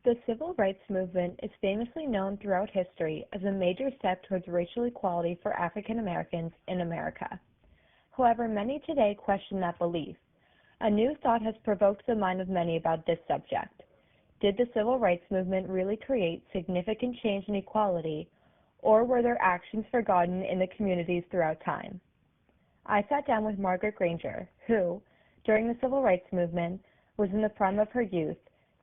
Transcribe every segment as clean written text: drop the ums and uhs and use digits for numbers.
The civil rights movement is famously known throughout history as a major step towards racial equality for African Americans in America. However, many today question that belief. A new thought has provoked the mind of many about this subject. Did the civil rights movement really create significant change in equality, or were their actions forgotten in the communities throughout time? I sat down with Margaret Granger, who, during the civil rights movement, was in the prime of her youth,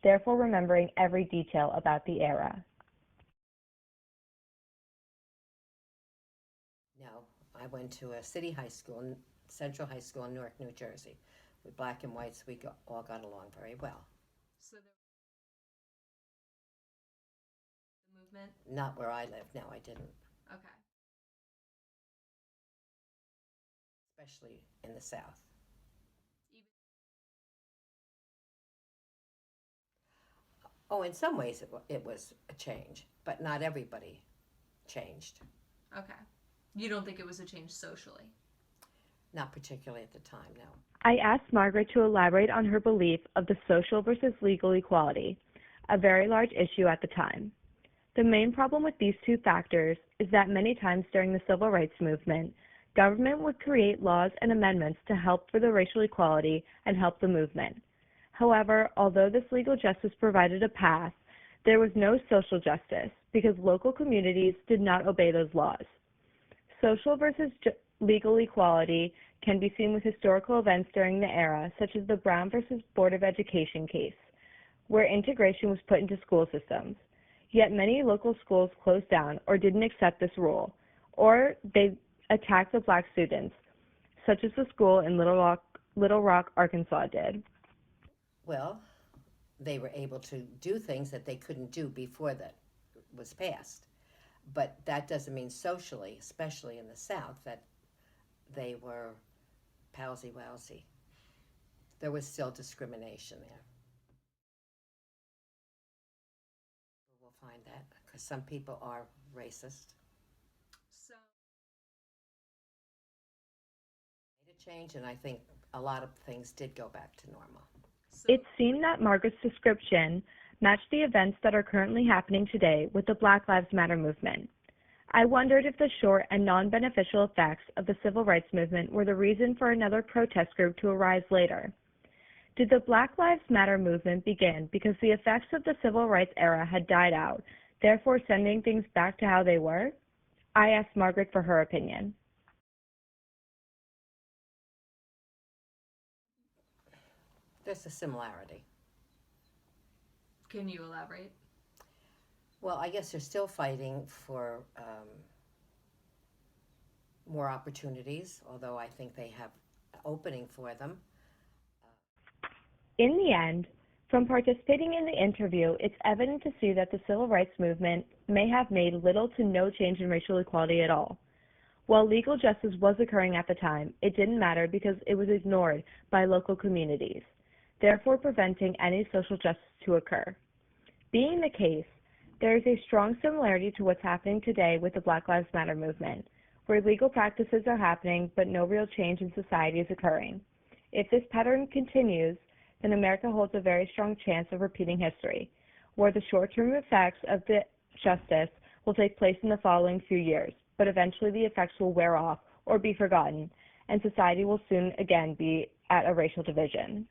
therefore remembering every detail about the era. No, I went to a city high school, Central High School in Newark, New Jersey. With black and whites, all got along very well. So the movement? Not where I lived, no, I didn't, Okay. especially in the South. Even Oh, in some ways it was a change, but not everybody changed. okay. You don't think it was a change socially? Not particularly at the time, no. I asked Margaret to elaborate on her belief of the social versus legal equality, a very large issue at the time. The main problem with these two factors is that many times during the civil rights movement, government would create laws and amendments to help for the racial equality and help the movement. However, although this legal justice provided a path, there was no social justice because local communities did not obey those laws. Social versus legal equality can be seen with historical events during the era, such as the Brown versus Board of Education case, where integration was put into school systems. Yet many local schools closed down or didn't accept this rule, or they attacked the black students, such as the school in Little Rock, Arkansas did. Well, they were able to do things that they couldn't do before that was passed. But that doesn't mean socially, especially in the South, that they were palsy-wowsy. There was still discrimination there. We'll find that because some people are racist. So Made a change, and I think a lot of things did go back to normal. It seemed that Margaret's description matched the events that are currently happening today with the Black Lives Matter movement. I wondered if the short and non-beneficial effects of the civil rights movement were the reason for another protest group to arise later. Did the Black Lives Matter movement begin because the effects of the civil rights era had died out, therefore sending things back to how they were? I asked Margaret for her opinion. There's a similarity. can you elaborate? Well, I guess they're still fighting for more opportunities, although I think they have an opening for them. In the end, from participating in the interview, it's evident to see that the civil rights movement may have made little to no change in racial equality at all. While legal justice was occurring at the time, it didn't matter because it was ignored by local communities, therefore preventing any social justice to occur. Being the case, there is a strong similarity to what's happening today with the Black Lives Matter movement, where legal practices are happening but no real change in society is occurring. If this pattern continues, then America holds a very strong chance of repeating history, where the short-term effects of the justice will take place in the following few years, but eventually the effects will wear off or be forgotten, and society will soon again be at a racial division.